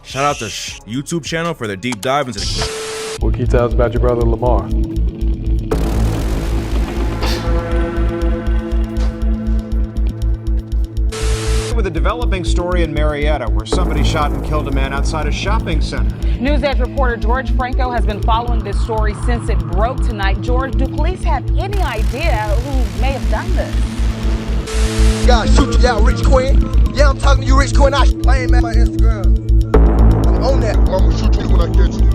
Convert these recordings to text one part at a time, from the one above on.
Shout out to YouTube channel for their deep dive into the... What can you tell us about your brother Lamar? With a developing story in Marietta where somebody shot and killed a man outside a shopping center. News Edge reporter George Franco has been following this story since it broke tonight. George, do police have any idea who may have done this? God, shoot you out, Rich Quinn. Yeah, I'm talking to you, Rich Quinn. I lame at my Instagram. I'm on that. I'm gonna shoot you when I catch you.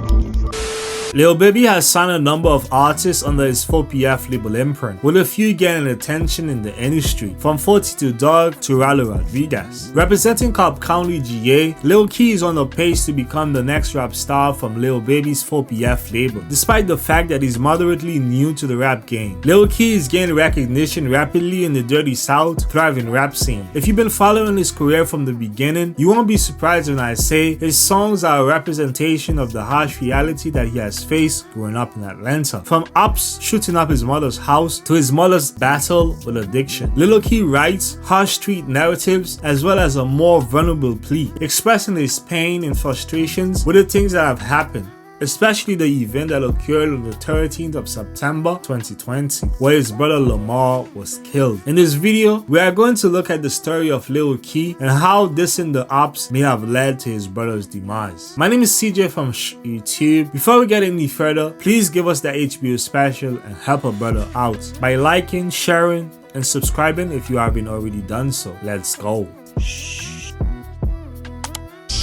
Lil Baby has signed a number of artists under his 4PF label imprint, with a few getting attention in the industry, from 42 Dugg to Ralo Rodriguez. Representing Cobb County, GA, Lil Key is on the pace to become the next rap star from Lil Baby's 4PF label, despite the fact that he's moderately new to the rap game. Lil Key is gaining recognition rapidly in the Dirty South, thriving rap scene. If you've been following his career from the beginning, you won't be surprised when I say his songs are a representation of the harsh reality that he has faced growing up in Atlanta. From ops shooting up his mother's house to his mother's battle with addiction, Lil Key writes harsh street narratives as well as a more vulnerable plea, expressing his pain and frustrations with the things that have happened, especially the event that occurred on the 13th of September 2020, where his brother Lamar was killed. In this video, we are going to look at the story of Lil Key and how this and the ops may have led to his brother's demise. My name is CJ from YouTube. Before we get any further, please give us the HBO special and help a brother out by liking, sharing, and subscribing if you haven't already done so. Let's go.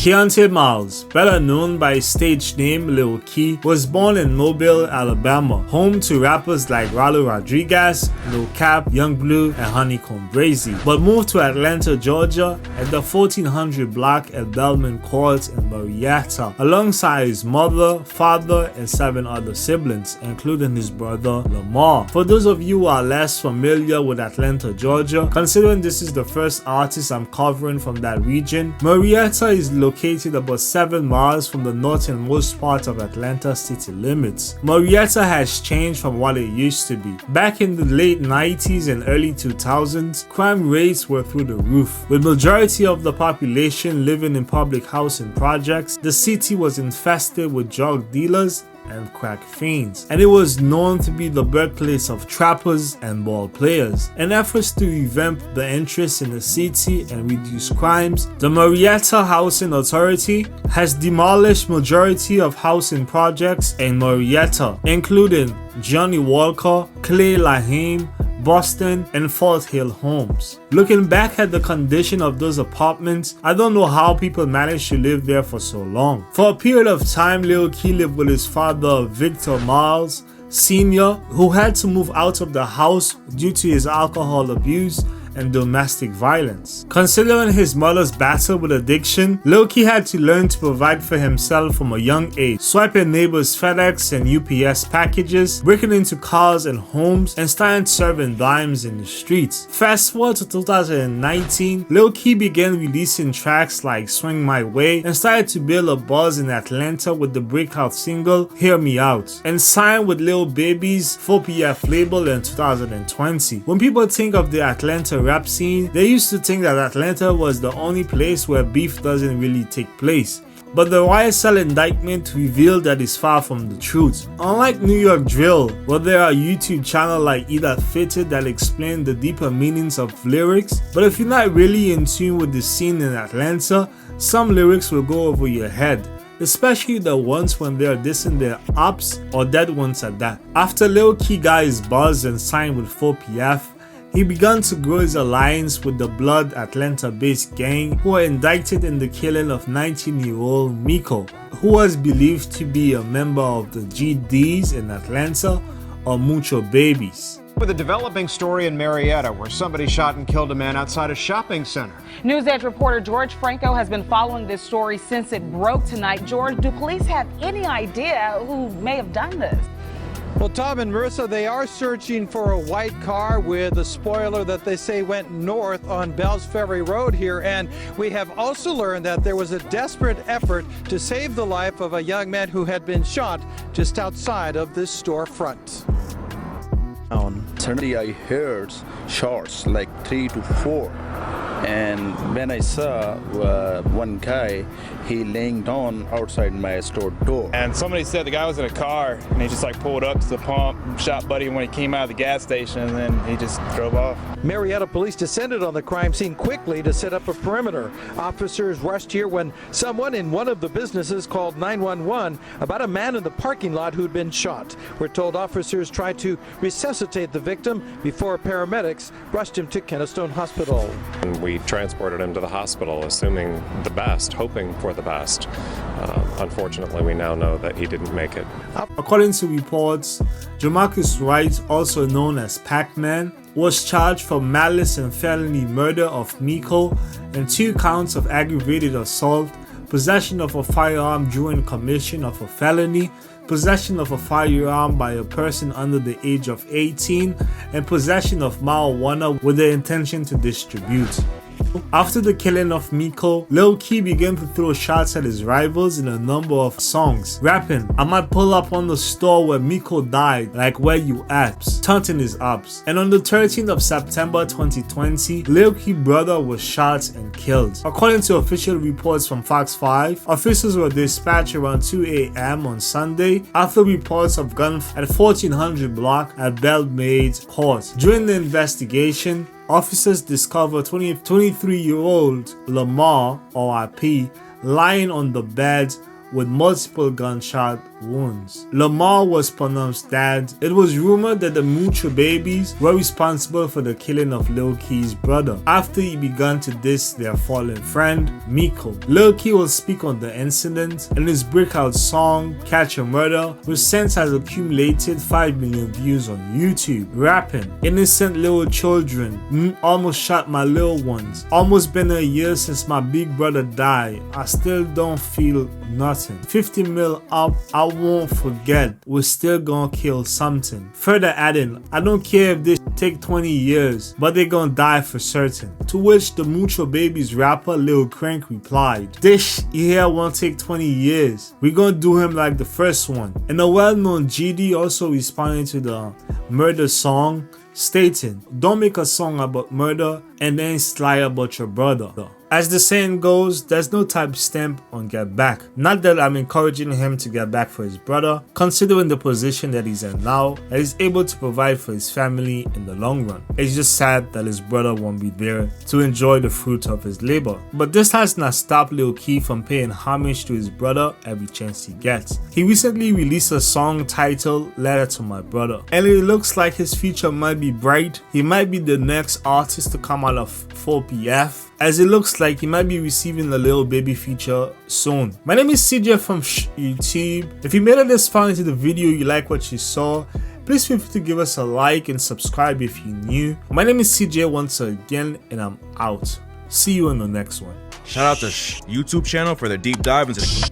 Keontae Miles, better known by his stage name Lil Key, was born in Mobile, Alabama, home to rappers like Ralo Rodriguez, Lil Cap, Young Blue, and Honeycomb Brazy, but moved to Atlanta, Georgia at the 1400 block at Bellman Court in Marietta, alongside his mother, father, and 7 other siblings, including his brother Lamar. For those of you who are less familiar with Atlanta, Georgia, considering this is the first artist I'm covering from that region, Marietta is located about 7 miles from the northernmost part of Atlanta city limits. Marietta has changed from what it used to be. Back in the late 90s and early 2000s, crime rates were through the roof. With majority of the population living in public housing projects, the city was infested with drug dealers and crack fiends, and it was known to be the birthplace of trappers and ball players. In efforts to revamp the interest in the city and reduce crimes, the Marietta Housing Authority has demolished majority of housing projects in Marietta, including Johnny Walker, Clay Lahame, Boston, and Fort Hill homes. Looking back at the condition of those apartments, I don't know how people managed to live there for so long. For a period of time, Lil Key lived with his father, Victor Miles Sr., who had to move out of the house due to his alcohol abuse and domestic violence. Considering his mother's battle with addiction, Lil Key had to learn to provide for himself from a young age, swiping neighbors' FedEx and UPS packages, breaking into cars and homes, and starting serving dimes in the streets. Fast forward to 2019, Lil Key began releasing tracks like Swing My Way and started to build a buzz in Atlanta with the breakout single Hear Me Out, and signed with Lil Baby's 4PF label in 2020. When people think of the Atlanta rap scene, they used to think that Atlanta was the only place where beef doesn't really take place. But the YSL indictment revealed that it's far from the truth. Unlike New York drill, where there are YouTube channels like Eat That Fitted that explain the deeper meanings of lyrics, but if you're not really in tune with the scene in Atlanta, some lyrics will go over your head, especially the ones when they are dissing their ops or dead ones at that. After Lil Key got his buzz and signed with 4PF, he began to grow his alliance with the Blood Atlanta-based gang who were indicted in the killing of 19-year-old Miko, who was believed to be a member of the GDs in Atlanta or Mucho Babies. With a developing story in Marietta where somebody shot and killed a man outside a shopping center. News Edge reporter George Franco has been following this story since it broke tonight. George, do police have any idea who may have done this? Well, Tom and Marissa, they are searching for a white car with a spoiler that they say went north on Bells Ferry Road here. And we have also learned that there was a desperate effort to save the life of a young man who had been shot just outside of this storefront. Suddenly I heard shots like 3 to 4, and when I saw one guy, he laying down outside my store door. And somebody said the guy was in a car and he just like pulled up to the pump, shot Buddy when he came out of the gas station, and then he just drove off. Marietta police descended on the crime scene quickly to set up a perimeter. Officers rushed here when someone in one of the businesses called 911 about a man in the parking lot who'd been shot. We're told officers tried to resuscitate the victim before paramedics rushed him to Kennestone Hospital. And we transported him to the hospital, assuming the best, hoping for the best. Unfortunately, we now know that he didn't make it. According to reports, Jamarcus Wright, also known as Pac-Man, was charged for malice and felony murder of Miko and 2 counts of aggravated assault, possession of a firearm during commission of a felony, possession of a firearm by a person under the age of 18, and possession of marijuana with the intention to distribute. After the killing of Miko, Lil Key began to throw shots at his rivals in a number of songs, rapping, "I might pull up on the store where Miko died, like where you at," taunting his ops. And on the 13th of September 2020, Lil Key's brother was shot and killed. According to official reports from Fox 5, officers were dispatched around 2 a.m. on Sunday after reports of gunfire at 1400 block at Belmaid Court. During the investigation, officers discovered 23-year-old Lamar, RIP, lying on the bed with multiple gunshot wounds. Lamar was pronounced dead. It was rumored that the Mucho Babies were responsible for the killing of Lil Key's brother after he began to diss their fallen friend, Miko. Lil Key will speak on the incident, and his breakout song, Catch a Murder, which since has accumulated 5 million views on YouTube, rapping, "Innocent little children, almost shot my little ones. Almost been a year since my big brother died. I still don't feel nothing. 50 mil up, I won't forget. We're still gonna kill something." Further adding, "I don't care if this take 20 years, but they gonna die for certain." To which the Mucho Babies rapper Lil Crank replied, "This here won't take 20 years. We gonna do him like the first one." And the well-known GD also responded to the murder song, stating, "Don't make a song about murder and then lie about your brother." As the saying goes, there's no type stamp on get back. Not that I'm encouraging him to get back for his brother, considering the position that he's in now, that he's able to provide for his family in the long run. It's just sad that his brother won't be there to enjoy the fruit of his labor. But this has not stopped Lil Key from paying homage to his brother every chance he gets. He recently released a song titled Letter to My Brother, and it looks like his future might be bright. He might be the next artist to come out of 4PF, as it looks like he might be receiving a Lil Baby feature soon. My name is CJ from YouTube. If you made it this far into the video, you like what you saw, please feel free to give us a like and subscribe if you're new. My name is CJ once again, and I'm out. See you in the next one. Shout out to YouTube channel for their deep dive into the